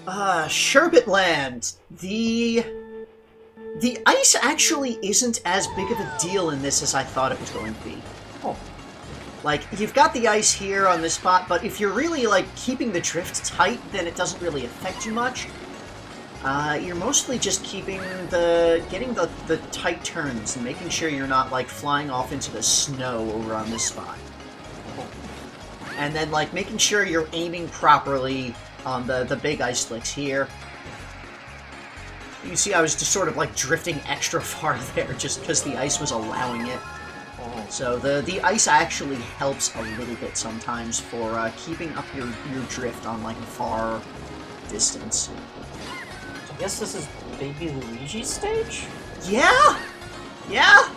Sherbet Land. The ice actually isn't as big of a deal in this as I thought it was going to be. Oh. Like, you've got the ice here on this spot, but if you're really, like, keeping the drift tight, then it doesn't really affect you much. You're mostly just getting the tight turns and making sure you're not, like, flying off into the snow over on this spot. And then, like, making sure you're aiming properly on the big ice slicks here. You can see I was just sort of, like, drifting extra far there just because the ice was allowing it. So the ice actually helps a little bit sometimes for keeping up your drift on, like, a far distance. I guess this is Baby Luigi's stage? Yeah! Yeah!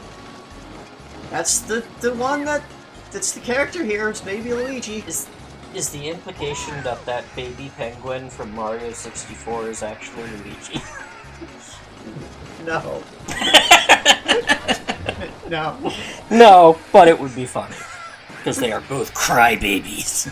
That's the one that's the character here, it's Baby Luigi. Is the implication that baby penguin from Mario 64 is actually Luigi? No. No. No, but it would be funny. Because they are both crybabies.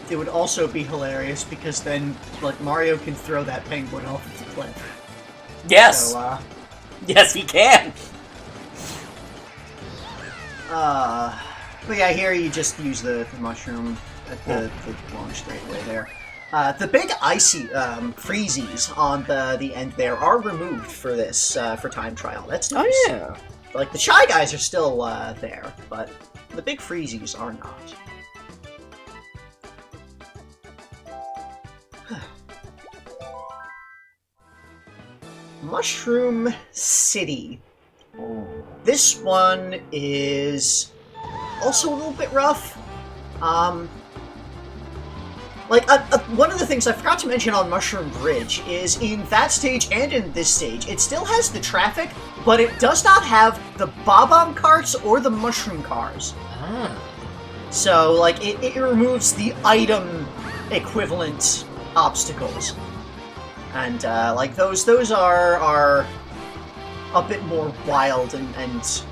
It would also be hilarious because then, like, Mario can throw that penguin off the cliff. Yes! So, yes, he can! But yeah, here you just use the mushroom at the long straightaway there. The big icy freezies on the end there are removed for this for time trial. That's nice. Oh yeah. Like the shy guys are still there, but the big freezies are not. Mushroom City. This one is also a little bit rough. One of the things I forgot to mention on Mushroom Bridge is in that stage and in this stage, it still has the traffic, but it does not have the Bob-omb carts or the mushroom cars. Ah. So, like, it removes the item equivalent obstacles. And, like, those are a bit more wild and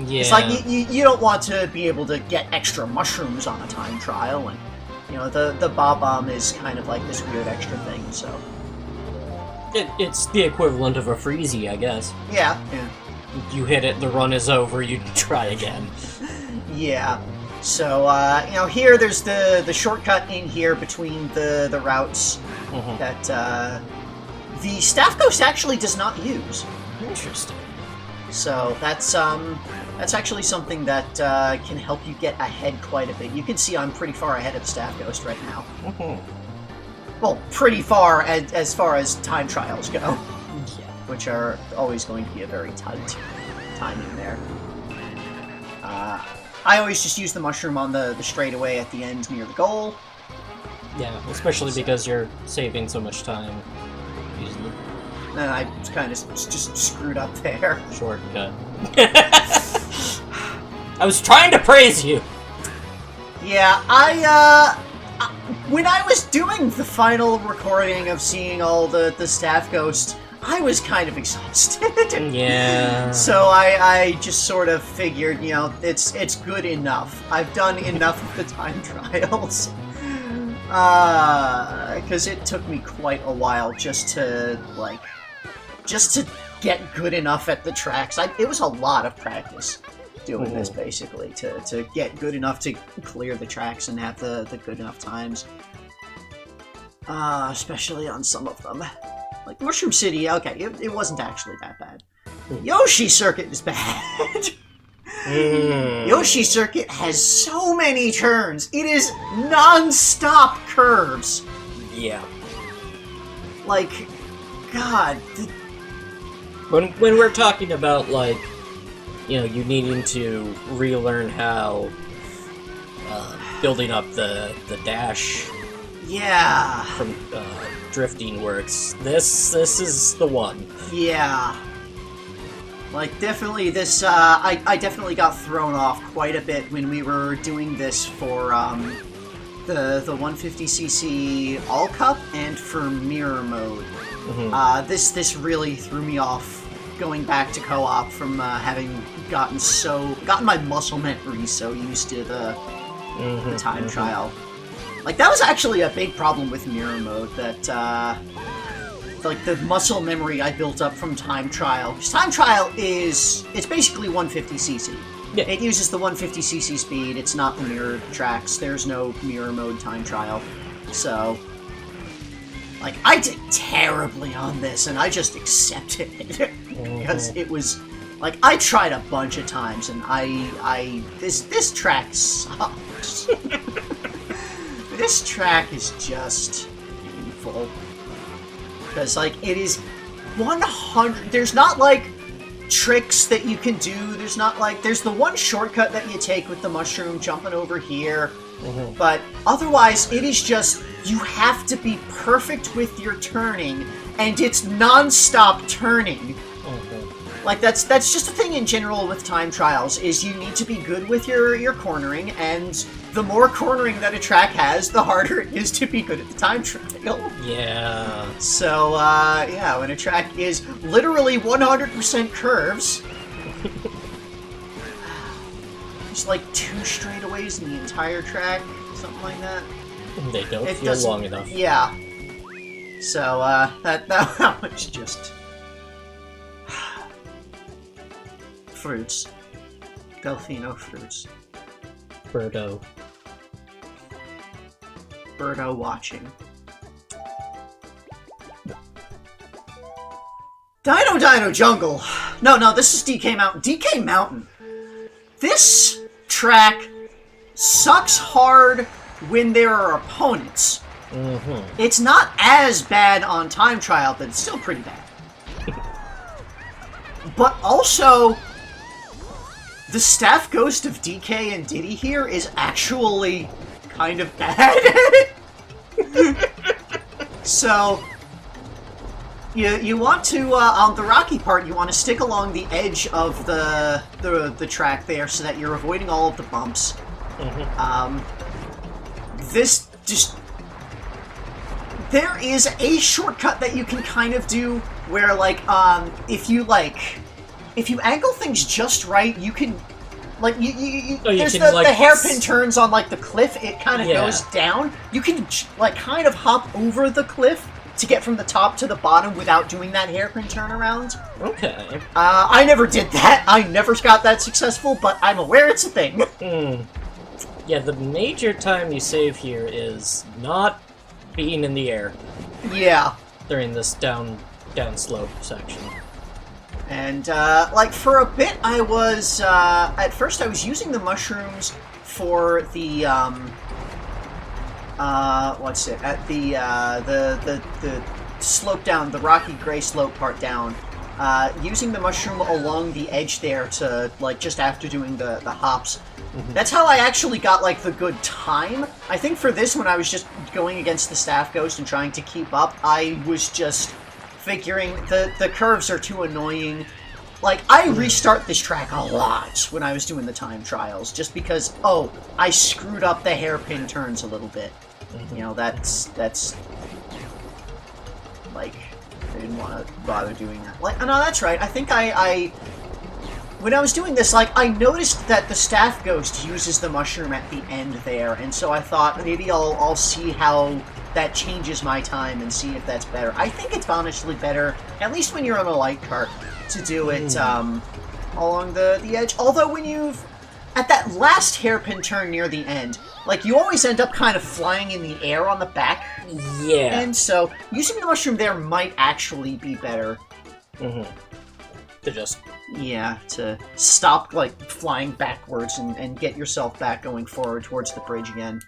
yeah. It's like you don't want to be able to get extra mushrooms on a time trial, and you know the Bob-omb is kind of like this weird extra thing. So it's the equivalent of a freezy, I guess. Yeah. You hit it, the run is over. You try again. Yeah. So you know, here there's the shortcut in here between the routes that the Staff Ghost actually does not use. Interesting. So that's actually something that can help you get ahead quite a bit. You can see I'm pretty far ahead of the Staff Ghost right now. Well, pretty far as time trials go, which are always going to be a very tight timing there. I always just use the mushroom on the straightaway at the end near the goal. Yeah, especially because you're saving so much time. Usually. And I kind of just screwed up there. Shortcut. I was trying to praise you! Yeah, when I was doing the final recording of seeing all the Staff Ghost, I was kind of exhausted. Yeah. So I just sort of figured, you know, it's good enough. I've done enough of the time trials. Because it took me quite a while just to get good enough at the tracks. It was a lot of practice doing this, basically, to get good enough to clear the tracks and have the good enough times. Especially on some of them. Like Mushroom City, okay, it wasn't actually that bad. Yoshi Circuit is bad. Yoshi Circuit has so many turns. It is non-stop curves. Yeah. Like, God. When we're talking about, like, you know, you needing to relearn how building up the dash Yeah. from drifting works, this is the one. Yeah. Like, definitely this, I definitely got thrown off quite a bit when we were doing this for, the 150cc All Cup and for Mirror Mode. This really threw me off going back to co-op from, having gotten my muscle memory so used to the the time trial. Like, that was actually a big problem with mirror mode, that, like, the muscle memory I built up from time trial. Because time trial it's basically 150cc. Yeah. It uses the 150cc speed, it's not the mirror tracks, there's no mirror mode time trial. So, like, I did terribly on this, and I just accepted it. Because it was, like, I tried a bunch of times, and this track sucks. This track is just painful. Because, like, it is 100... There's not, like, tricks that you can do. There's not, like... There's the one shortcut that you take with the mushroom, jumping over here. But otherwise, it is just... You have to be perfect with your turning, and it's non-stop turning. Like, that's just a thing in general with time trials, is you need to be good with your cornering, and the more cornering that a track has, the harder it is to be good at the time trial. Yeah. So, yeah, when a track is literally 100% curves, there's like 2 straightaways in the entire track, something like that. They don't feel long enough. Yeah. So, that was just... fruits. Delfino fruits. Birdo. Birdo watching. Dino Jungle! No, this is DK Mountain. DK Mountain! This track sucks hard when there are opponents. It's not as bad on time trial, but it's still pretty bad. But also... The staff ghost of DK and Diddy here is actually kind of bad at it. So, you want to, on the rocky part, you want to stick along the edge of the track there so that you're avoiding all of the bumps. This just... There is a shortcut that you can kind of do where, like, if you angle things just right, you can, like, there's the hairpin turns on, like, the cliff, it kind of goes down. You can, like, kind of hop over the cliff to get from the top to the bottom without doing that hairpin turnaround. Okay. I never did that. I never got that successful, but I'm aware it's a thing. Yeah, the major time you save here is not being in the air. Yeah. During this down slope section. And, like, for a bit, I was, at first I was using the mushrooms for the, what's it, at the slope down, the rocky gray slope part down, using the mushroom along the edge there to, like, just after doing the hops. That's how I actually got, like, the good time. I think for this, when I was just going against the staff ghost and trying to keep up, I was just... figuring the curves are too annoying. Like, I restart this track a lot when I was doing the time trials, just because, oh, I screwed up the hairpin turns a little bit. You know, that's, like, I didn't want to bother doing that. Like, no, that's right, I think when I was doing this, like, I noticed that the staff ghost uses the mushroom at the end there, and so I thought, maybe I'll see how that changes my time and see if that's better. I think it's honestly better, at least when you're on a light cart, to do it along the edge. Although when you've... At that last hairpin turn near the end, like, you always end up kind of flying in the air on the back. Yeah. And so, using the mushroom there might actually be better. To just... Yeah, to stop, like, flying backwards and get yourself back going forward towards the bridge again.